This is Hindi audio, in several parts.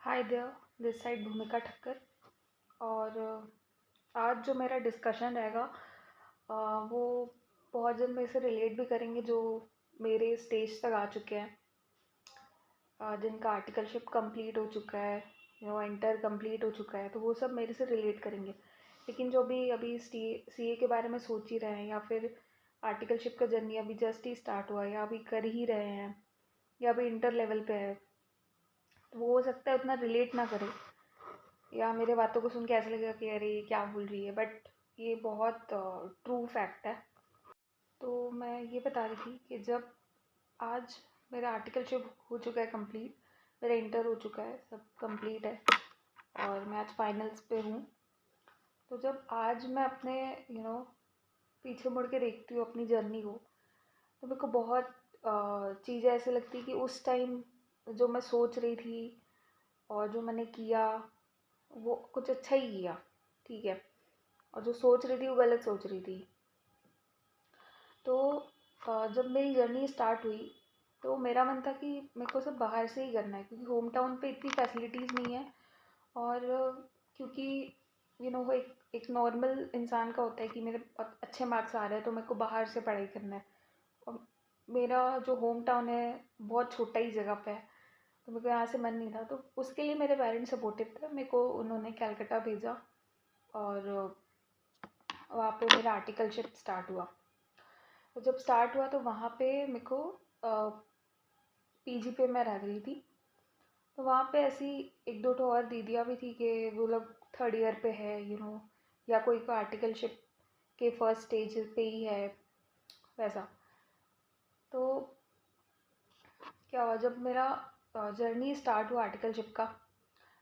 हाय देयर, दिस साइड भूमिका ठक्कर। और आज जो मेरा डिस्कशन रहेगा वो बहुत जन मेरे से रिलेट भी करेंगे जो मेरे स्टेज तक आ चुके हैं, जिनका आर्टिकलशिप कंप्लीट हो चुका है, जो इंटर कंप्लीट हो चुका है, तो वो सब मेरे से रिलेट करेंगे। लेकिन जो भी अभी सीए के बारे में सोच ही रहे हैं, या फिर आर्टिकलशिप का जर्नी अभी जस्ट ही स्टार्ट हुआ है, या अभी कर ही रहे हैं, या अभी इंटर लेवल पे है, तो वो हो सकता है उतना रिलेट ना करे, या मेरे बातों को सुन के ऐसा लगेगा कि अरे ये क्या बोल रही है, बट ये बहुत ट्रू फैक्ट है। तो मैं ये बता रही थी कि जब आज मेरा आर्टिकलशिप हो चुका है कंप्लीट, मेरा इंटर हो चुका है, सब कंप्लीट है, और मैं आज फाइनल्स पे हूँ। तो जब आज मैं अपने पीछे मुड़ के देखती हूँ अपनी जर्नी को, तो मेरे को बहुत चीज़ें ऐसे लगती कि उस टाइम जो मैं सोच रही थी और जो मैंने किया वो कुछ अच्छा ही किया, ठीक है, और जो सोच रही थी वो गलत सोच रही थी। तो जब मेरी जर्नी स्टार्ट हुई तो मेरा मन था कि मेरे को सब बाहर से ही करना है, क्योंकि होम टाउन पे इतनी फैसिलिटीज़ नहीं है। और क्योंकि वो एक नॉर्मल इंसान का होता है कि मेरे अच्छे मार्क्स आ रहे हैं तो मेरे को बाहर से पढ़ाई करना है। और मेरा जो होम टाउन है बहुत छोटा ही जगह पे है, तो मेरे को यहाँ से मन नहीं था, तो उसके लिए मेरे पेरेंट्स सपोर्टिव थे। मेरे को उन्होंने कलकत्ता भेजा, और वहाँ पे मेरा आर्टिकलशिप स्टार्ट हुआ। तो जब स्टार्ट हुआ तो वहाँ पे मेरे को पीजी पे मैं रह रही थी। तो वहाँ पे ऐसी एक दो ठो और दीदियाँ भी थी कि वो लोग थर्ड ईयर पे है, या कोई को आर्टिकलशिप के फर्स्ट स्टेज पे ही है, वैसा। तो क्या हुआ जब मेरा जर्नी स्टार्ट हुआ आर्टिकलशिप का,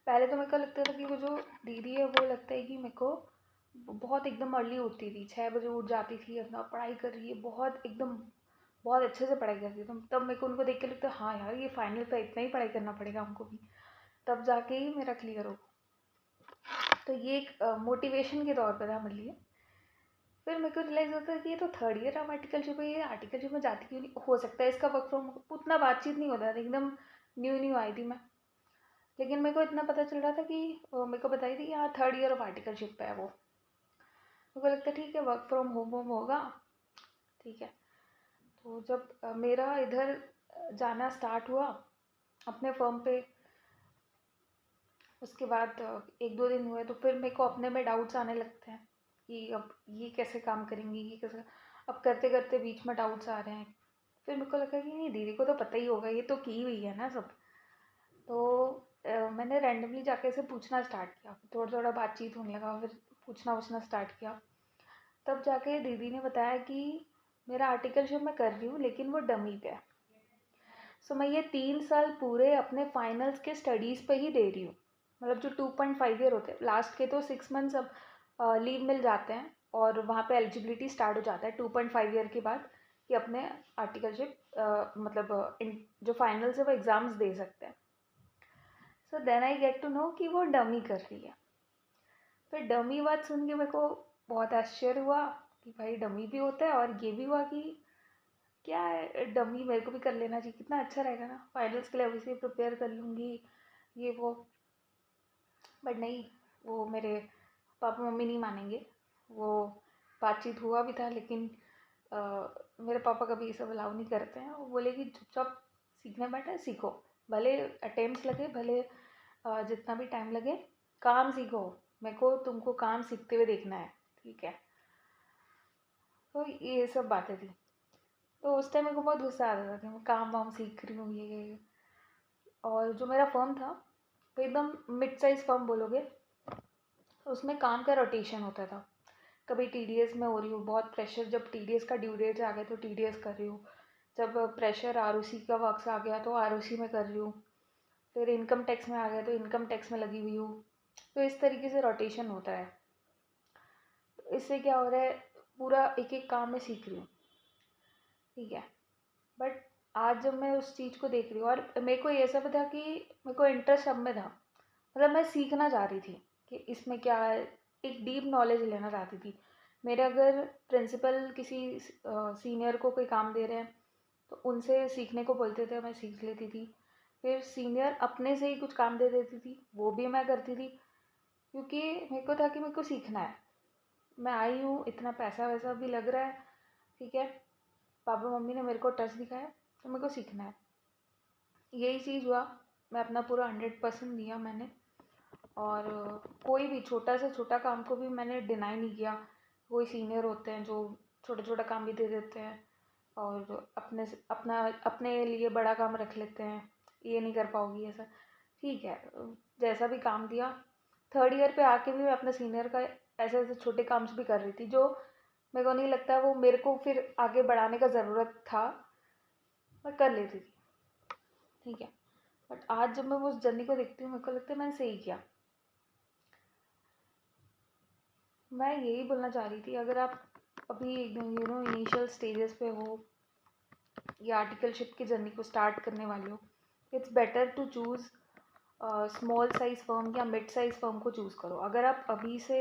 पहले तो मेरे को लगता था कि वो जो दीदी है वो लगता है कि मेरे को बहुत एकदम अर्ली उठती थी, 6 बजे उठ जाती थी, अपना पढ़ाई कर रही है, बहुत एकदम बहुत अच्छे से पढ़ाई करती थी। तो तब मेरे को उनको देख के लगता है हाँ यार ये फाइनल पे इतना ही पढ़ाई करना पड़ेगा हमको भी, तब जाके ही मेरा क्लियर हो। तो ये एक मोटिवेशन के तौर पर था मेरे लिए। फिर मेरे को रियलाइज़ होता है कि ये तो थर्ड ईयर ऑफ आर्टिकलशिप है, ये आर्टिकलशिप में जाती क्यों नहीं, हो सकता है इसका वर्क फ्रॉम उतना बातचीत नहीं होता था, एकदम न्यू न्यू आई थी मैं। लेकिन मेरे को इतना पता चल रहा था कि मेरे को बताई थी कि हाँ थर्ड ईयर ऑफ आर्टिकलशिप पे है वो। मेरे को लगता है ठीक है वर्क फ्रॉम होम होगा, ठीक है। तो जब मेरा इधर जाना स्टार्ट हुआ अपने फर्म पे, उसके बाद एक दो दिन हुए तो फिर मेरे को अपने में डाउट्स आने लगते हैं कि अब ये कैसे काम करेंगी, ये कैसे। अब करते करते बीच में डाउट्स आ रहे हैं। फिर मेरे को लगा कि नहीं, दीदी को तो पता ही होगा, ये तो की हुई है ना सब। तो मैंने रैंडमली जाके से पूछना स्टार्ट किया, थोड़ा थोड़ा बातचीत होने लगा, फिर पूछना पूछना स्टार्ट किया। तब जाके दीदी ने बताया कि मेरा आर्टिकलशिप मैं कर रही हूँ लेकिन वो डमी पे है। सो मैं ये 3 साल पूरे अपने फाइनल्स के स्टडीज़ पे ही दे रही हूँ। मतलब जो 2.5 ईयर होते हैं, लास्ट के तो 6 मंथ्स अब लीव मिल जाते हैं, और वहाँ पे एलिजिबिलिटी स्टार्ट हो जाता है 2.5 ईयर के बाद कि अपने आर्टिकलशिप मतलब जो फाइनल्स है वो एग्ज़ाम्स दे सकते हैं। So then I get to know कि वो डमी कर रही है। फिर डमी बात सुन के मेरे को बहुत आश्चर्य हुआ कि भाई डमी भी होता है, और ये भी हुआ कि क्या है डमी, मेरे को भी कर लेना चाहिए, कितना अच्छा रहेगा ना, फाइनल्स के लिए अभी से प्रिपेयर कर लूँगी, ये वो। बट नहीं, वो मेरे पापा मम्मी नहीं मानेंगे। वो बातचीत हुआ भी था, लेकिन अ, मेरे पापा कभी ये सब अलाउ नहीं करते हैं। वो बोले कि चुपचाप सीखने बैठे सीखो, भले अटेम्प्ट्स लगे, भले जितना भी टाइम लगे, काम सीखो, मेरे को तुमको काम सीखते हुए देखना है, ठीक है। तो ये सब बातें थी। तो उस टाइम मेरे को बहुत गुस्सा आता था कि मैं काम वाम सीख रही हूँ ये। और जो मेरा फर्म था वो एकदम मिड साइज़ फर्म बोलोगे, तो उसमें काम का रोटेशन होता था। कभी टीडीएस में हो रही हूँ, बहुत प्रेशर, जब टीडीएस का ड्यू डेट्स आ गए तो टीडीएस कर रही हूँ, जब प्रेशर आरओसी का वर्क्स आ गया तो आरओसी में कर रही हूँ, फिर इनकम टैक्स में आ गया तो इनकम टैक्स में लगी हुई हूँ। तो इस तरीके से रोटेशन होता है। तो इससे क्या हो रहा है, पूरा एक एक काम में सीख रही हूँ, ठीक है। बट आज जब मैं उस चीज़ को देख रही हूँ, और मेरे को ये सब था कि मेरे को इंटरेस्ट सब में था, मतलब मैं सीखना चाह रही थी कि इसमें क्या है, एक डीप नॉलेज लेना चाहती थी। मेरे अगर प्रिंसिपल किसी सीनियर को कोई काम दे रहे हैं तो उनसे सीखने को बोलते थे, मैं सीख लेती थी। फिर सीनियर अपने से ही कुछ काम दे देती थी, वो भी मैं करती थी, क्योंकि मेरे को था कि मेरे को सीखना है। मैं आई हूँ, इतना पैसा वैसा भी लग रहा है, ठीक है, पापा मम्मी ने मेरे को ट्रस्ट दिखाया, तो मेरे को सीखना है। यही चीज़ हुआ, मैं अपना पूरा 100% दिया मैंने। और कोई भी छोटा से छोटा काम को भी मैंने डिनाई नहीं किया। कोई सीनियर होते हैं जो छोटा छोटा काम भी दे देते हैं और अपने लिए बड़ा काम रख लेते हैं, ये नहीं कर पाओगी ऐसा, ठीक है, जैसा भी काम दिया। थर्ड ईयर पे आके भी मैं अपने सीनियर का ऐसे ऐसे छोटे काम्स भी कर रही थी, जो मेरे को नहीं लगता वो मेरे को फिर आगे बढ़ाने का ज़रूरत था, मैं कर लेती थी, ठीक है। बट आज जब मैं वो उस जर्नी को देखती हूँ, मेरे को लगता है मैंने सही किया। मैं यही बोलना चाह रही थी, अगर आप अभी इनिशियल स्टेजेस पे हो या आर्टिकलशिप की जर्नी को स्टार्ट करने वाले हो, it's better to choose small size firm या मिड साइज़ फर्म को चूज़ करो। अगर आप अभी से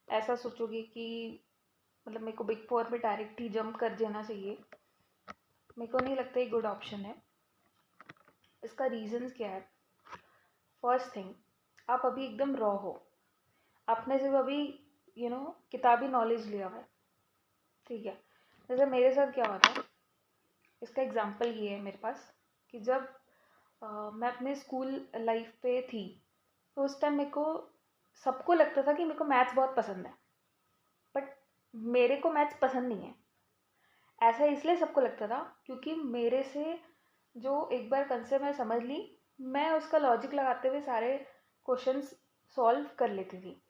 ऐसा सोचोगे कि मतलब मेरे को बिग फोर में डायरेक्ट ही जंप कर देना चाहिए, मेरे को नहीं लगता ये गुड ऑप्शन है। इसका रीज़न्स क्या है? फर्स्ट थिंग, आप अभी एकदम रॉ हो, आपने सिर्फ अभी किताबी नॉलेज लिया हुआ है, ठीक है। जैसे मेरे साथ क्या हुआ था, इसका एग्जांपल ये है मेरे पास कि जब मैं अपने स्कूल लाइफ पे थी, तो उस टाइम मेरे को सबको लगता था कि मेरे को मैथ्स बहुत पसंद है, बट मेरे को मैथ्स पसंद नहीं है। ऐसा इसलिए सबको लगता था क्योंकि मेरे से जो एक बार कंसेप्ट मैं समझ ली, मैं उसका लॉजिक लगाते हुए सारे क्वेश्चंस सॉल्व कर लेती थी।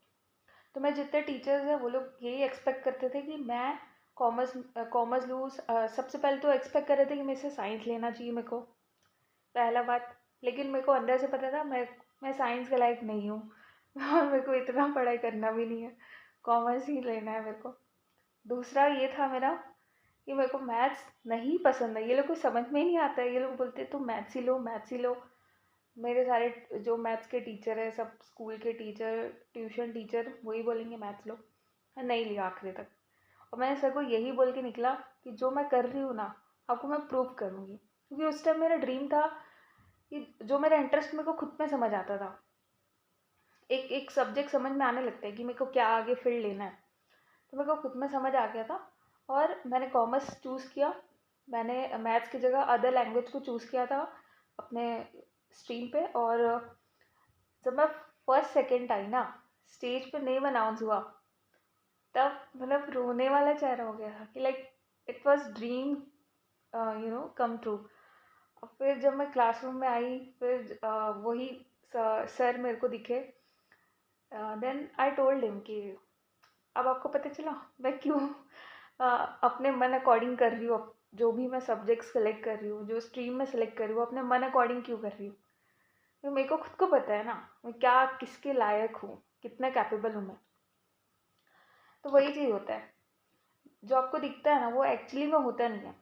तो मैं जितने टीचर्स हैं वो लोग यही एक्सपेक्ट करते थे कि मैं कॉमर्स लूँ। सबसे पहले तो एक्सपेक्ट कर रहे थे कि मेरे से साइंस लेना चाहिए मेरे को, पहला बात। लेकिन मेरे को अंदर से पता था मैं साइंस के लायक नहीं हूँ और मेरे को इतना पढ़ाई करना भी नहीं है, कॉमर्स ही लेना है मेरे को। दूसरा ये था मेरा कि मेरे को मैथ्स नहीं पसंद है, ये लोग को समझ में ही नहीं आता है। ये लोग बोलते तुम मैथ्स ही लो, मैथ्स ही लो। मेरे सारे जो मैथ्स के टीचर है, सब स्कूल के टीचर, ट्यूशन टीचर, वही बोलेंगे मैथ्स लो। मैं नहीं लिया आखिरी तक, और मैंने सर को यही बोल के निकला कि जो मैं कर रही हूँ ना, आपको मैं प्रूव करूँगी। क्योंकि उस टाइम मेरा ड्रीम था कि जो मेरा इंटरेस्ट मेरे को खुद में समझ आता था, एक एक सब्जेक्ट समझ में आने लगता है कि मेरे को क्या आगे फील्ड लेना है, तो मेरे को खुद में समझ आ गया था। और मैंने कॉमर्स चूज़ किया, मैंने मैथ्स की जगह अदर लैंग्वेज को चूज़ किया था अपने स्ट्रीम पे। और जब मैं फर्स्ट सेकंड आई ना, स्टेज पे नेम अनाउंस हुआ, तब मतलब रोने वाला चेहरा हो गया था कि like it was dream come true. और फिर जब मैं क्लासरूम में आई, फिर वही सर मेरे को दिखे, देन आई टोल्ड हिम कि अब आपको पता चला मैं क्यों अपने मन अकॉर्डिंग कर रही हूँ। अब जो भी मैं सब्जेक्ट सेलेक्ट कर रही हूँ, जो स्ट्रीम में सेलेक्ट कर रही हूँ, अपने मन अकॉर्डिंग क्यों कर रही हूँ? तो मेरे को खुद को पता है ना मैं क्या किसके लायक हूँ, कितना कैपेबल हूँ मैं। तो वही चीज़ होता है, जो आपको दिखता है ना वो एक्चुअली में होता नहीं है।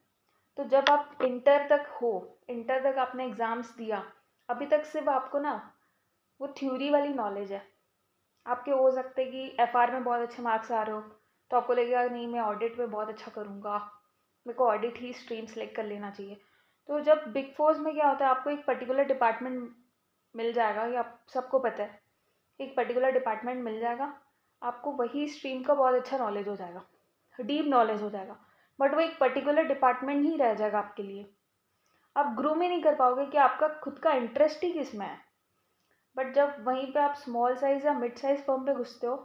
तो जब आप इंटर तक हो, इंटर तक आपने एग्ज़ाम्स दिया, अभी तक सिर्फ आपको ना वो थ्योरी वाली नॉलेज है। आपके हो सकते हैं कि एफआर में बहुत अच्छे मार्क्स आ रहे हो, तो आपको लगेगा नहीं मैं ऑडिट में बहुत अच्छा करूँगा, मेरे को ऑडिट ही स्ट्रीम सेलेक्ट कर लेना चाहिए। तो जब बिग फोर्स में क्या होता है, आपको एक पर्टिकुलर डिपार्टमेंट मिल जाएगा, ये आप सबको पता है, एक पर्टिकुलर डिपार्टमेंट मिल जाएगा, आपको वही स्ट्रीम का बहुत अच्छा नॉलेज हो जाएगा, डीप नॉलेज हो जाएगा, बट वो एक पर्टिकुलर डिपार्टमेंट ही रह जाएगा आपके लिए। आप ग्रो में नहीं कर पाओगे कि आपका खुद का इंटरेस्ट ही किस में है। बट जब वहीं पे आप स्मॉल साइज़ या मिड साइज़ फर्म पे घुसते हो,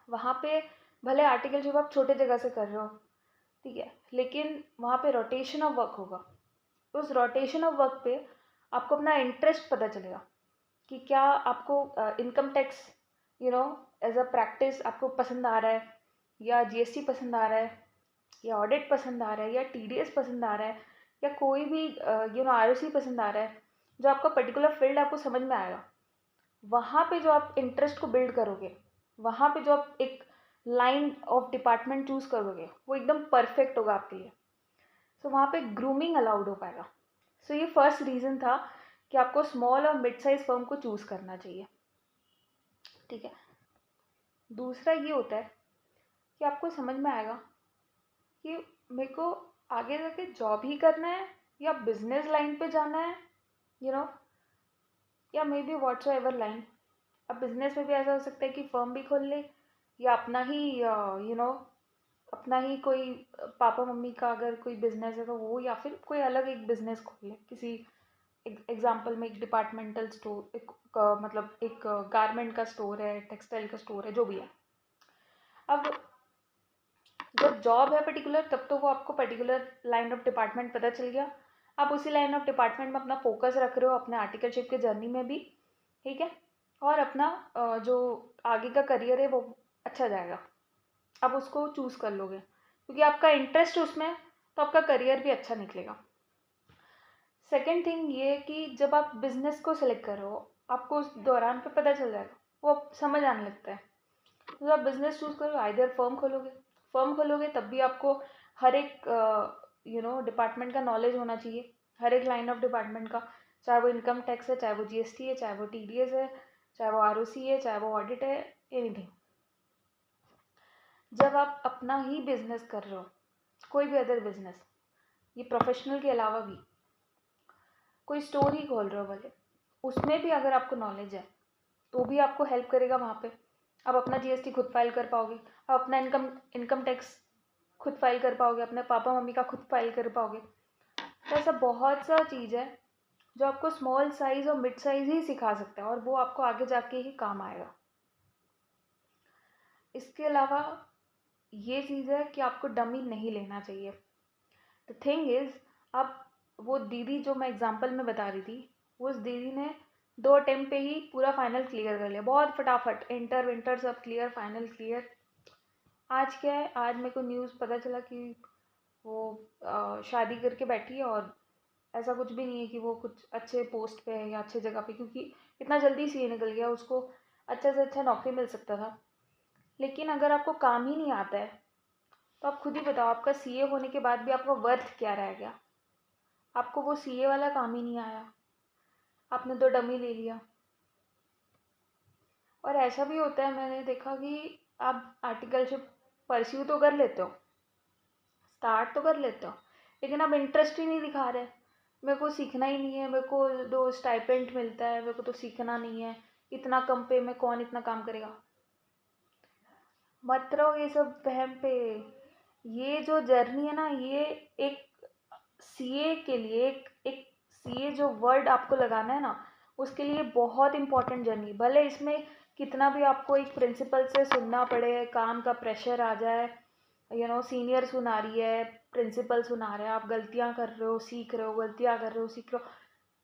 वहाँ पे भले आर्टिकलशिप आप छोटे जगह से कर रहे हो, ठीक है, लेकिन वहाँ पे रोटेशन ऑफ वर्क होगा। उस रोटेशन ऑफ वर्क पे आपको अपना इंटरेस्ट पता चलेगा कि क्या आपको income tax as a practice आपको पसंद आ रहा है, या जीएसटी पसंद आ रहा है, या ऑडिट पसंद आ रहा है, या टीडीएस पसंद आ रहा है, या कोई भी आरओसी पसंद आ रहा है। जो आपका पर्टिकुलर फील्ड आपको समझ में आएगा, वहाँ पे जो आप इंटरेस्ट को बिल्ड करोगे, वहाँ पे जो आप एक लाइन ऑफ डिपार्टमेंट चूज़ करोगे, वो एकदम परफेक्ट होगा आपके लिए। सो वहाँ पे ग्रूमिंग अलाउड हो पाएगा। सो ये फर्स्ट रीज़न था कि आपको स्मॉल और मिड साइज फर्म को चूज़ करना चाहिए, ठीक है। दूसरा ये होता है कि आपको समझ में आएगा कि मेरे को आगे जाके जॉब ही करना है या बिजनेस लाइन पे जाना है, यू नो, या may be whatso ever line. अब बिजनेस में भी ऐसा हो सकता है कि फर्म भी खोल ले, या अपना ही अपना ही कोई पापा मम्मी का अगर कोई बिजनेस है तो वो, या फिर कोई अलग एक बिजनेस खोल ले किसी एग्जाम्पल में, एक डिपार्टमेंटल स्टोर, मतलब एक गारमेंट का स्टोर है, टेक्सटाइल का स्टोर है, जो भी है। अब जब जॉब है पर्टिकुलर, तब तो वो आपको पर्टिकुलर लाइन ऑफ डिपार्टमेंट पता चल गया, आप उसी लाइन ऑफ डिपार्टमेंट में अपना फोकस रख रहे हो अपने आर्टिकलशिप के जर्नी में भी, ठीक है। और अपना जो आगे का करियर है वो अच्छा जाएगा, आप उसको चूज़ कर लोगे क्योंकि आपका इंटरेस्ट उसमें है, तो आपका करियर भी अच्छा निकलेगा। सेकेंड थिंग ये कि जब आप बिजनेस को सिलेक्ट कर रहे हो, आपको उस दौरान पे पता चल जाएगा, वो समझ आने लगता है। तो आप बिजनेस चूज करो, आइदर फर्म खोलोगे तब भी आपको हर एक डिपार्टमेंट का नॉलेज होना चाहिए, हर एक लाइन ऑफ डिपार्टमेंट का, चाहे वो इनकम टैक्स है, चाहे वो जीएसटी है, चाहे वो टीडीएस है, चाहे वो आरओसी है, चाहे वो ऑडिट है, एनीथिंग। जब आप अपना ही बिजनेस कर रहे हो, कोई भी अदर बिजनेस, ये प्रोफेशनल के अलावा भी कोई स्टोर ही खोल रहे हो भले, उसमें भी अगर आपको नॉलेज है तो भी आपको हेल्प करेगा वहाँ पे। आप अपना जीएसटी खुद फाइल कर पाओगे, आप अपना इनकम टैक्स खुद फाइल कर पाओगे, अपने पापा मम्मी का खुद फाइल कर पाओगे। तो ऐसा बहुत सा चीज़ है जो आपको स्मॉल साइज़ और मिड साइज़ ही सिखा सकता है, और वो आपको आगे जाके ही काम आएगा। इसके अलावा ये चीज़ है कि आपको डमी नहीं लेना चाहिए। द थिंग इज़, आप वो दीदी जो मैं एग्जांपल में बता रही थी, वो उस दीदी ने 2 अटेम्प्ट पे ही पूरा फाइनल क्लियर कर लिया, बहुत फटाफट, इंटर विंटर सब क्लियर, फाइनल क्लियर। आज क्या है, आज मेरे को न्यूज़ पता चला कि वो शादी करके बैठी है, और ऐसा कुछ भी नहीं है कि वो कुछ अच्छे पोस्ट पे है या अच्छे जगह पे, क्योंकि इतना जल्दी सीए निकल गया, उसको अच्छे से अच्छा नौकरी मिल सकता था। लेकिन अगर आपको काम ही नहीं आता है तो आप खुद ही बताओ, आपका सीए होने के बाद भी आपका वर्थ क्या रह गया? आपको वो सीए वाला काम ही नहीं आया, आपने तो डमी ले लिया। और ऐसा भी होता है, मैंने देखा कि आप आर्टिकलशिप परस्यू तो कर लेते हो, स्टार्ट तो कर लेते हो, लेकिन आप इंटरेस्ट ही नहीं दिखा रहे। मेरे को सीखना ही नहीं है, मेरे को दो स्टाइपेंट मिलता है, मेरे को तो सीखना नहीं है, इतना कम पे में कौन इतना काम करेगा। मत रहो ये सब वहम पे। ये जो जर्नी है ना, ये एक सीए के लिए, एक सीए जो वर्ड आपको लगाना है ना, उसके लिए बहुत इंपॉर्टेंट जर्नी। भले इसमें कितना भी आपको एक प्रिंसिपल से सुनना पड़े, काम का प्रेशर आ जाए, सीनियर सुना रही है, प्रिंसिपल सुना रहा है, आप गलतियां कर रहे हो सीख रहे हो, गलतियां कर रहे हो सीख रहे हो,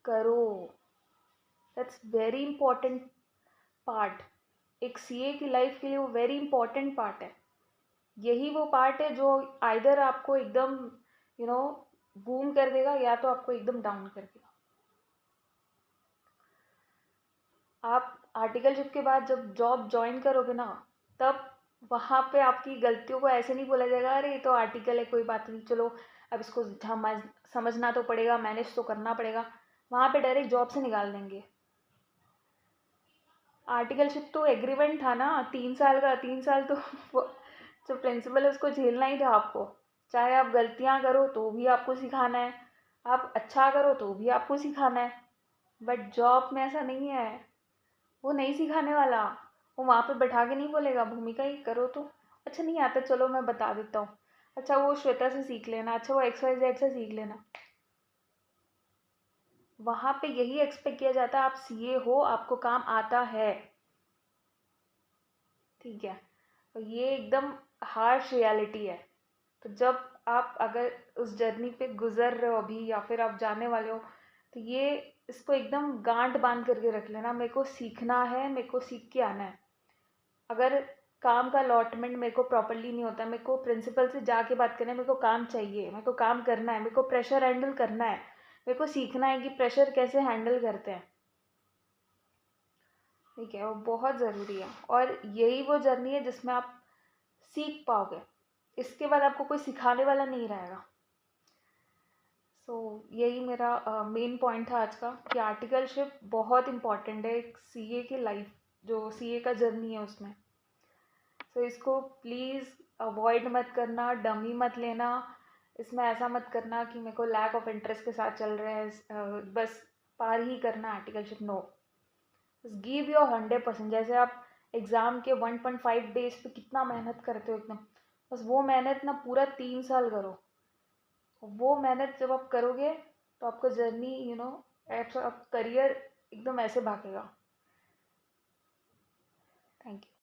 करो। That's very important part. एक सीए की लाइफ के लिए वो वेरी इंपॉर्टेंट पार्ट है। यही वो पार्ट है जो आइदर आपको एकदम यू नो बूम कर देगा, या तो आपको एकदम डाउन कर देगा। आप आर्टिकलशिप के बाद जब जॉब ज्वाइन करोगे ना, तब वहाँ पे आपकी गलतियों को ऐसे नहीं बोला जाएगा, अरे ये तो आर्टिकल है, कोई बात नहीं, चलो अब इसको समझना तो पड़ेगा, मैनेज तो करना पड़ेगा। वहाँ पे डायरेक्ट जॉब से निकाल देंगे। आर्टिकलशिप तो एग्रीमेंट था ना, 3 साल का, 3 साल तो जो प्रिंसिपल है उसको झेलना ही था आपको। चाहे आप गलतियाँ करो तो भी आपको सिखाना है, आप अच्छा करो तो भी आपको सिखाना है। बट जॉब में ऐसा नहीं है, वो नहीं सिखाने वाला। वो वहाँ पे बैठा के नहीं बोलेगा, भूमिका ही करो तो, अच्छा नहीं आता चलो मैं बता देता हूँ, अच्छा वो श्वेता से सीख लेना, अच्छा वो XYZ से सीख लेना। वहाँ पे यही एक्सपेक्ट किया जाता है, आप सीए हो, आपको काम आता है, ठीक है। तो ये एकदम हार्श रियलिटी है। तो जब आप अगर उस जर्नी पे गुजर रहे हो अभी, या फिर आप जाने वाले हो, तो ये इसको एकदम गांठ बांध करके रख लेना, मेरे को सीखना है, मेरे को सीख के आना है। अगर काम का अलॉटमेंट मेरे को प्रॉपरली नहीं होता, मेरे को प्रिंसिपल से जाके बात करना है, मेरे को काम चाहिए, मेरे को काम करना है, मेरे को प्रेशर हैंडल करना है, मेरे को सीखना है कि प्रेशर कैसे हैंडल करते हैं, ठीक है। वो बहुत ज़रूरी है, और यही वो जर्नी है जिसमें आप सीख पाओगे। इसके बाद आपको कोई सिखाने वाला नहीं रहेगा। सो यही मेरा मेन पॉइंट था आज का, कि आर्टिकलशिप बहुत इम्पॉर्टेंट है एक सीए की लाइफ, जो सीए का जर्नी है उसमें। सो इसको प्लीज़ अवॉइड मत करना, डमी मत लेना। इसमें ऐसा मत करना कि मेरे को लैक ऑफ इंटरेस्ट के साथ चल रहे हैं, बस पार ही करना आर्टिकलशिप, नो, बस गिव योर 100%। जैसे आप एग्ज़ाम के 1.5 डेज पे कितना मेहनत करते हो एकदम, बस वो मेहनत ना पूरा 3 साल करो। वो मेहनत जब आप करोगे तो आपका जर्नी आप करियर एकदम ऐसे भागेगा। Thank you.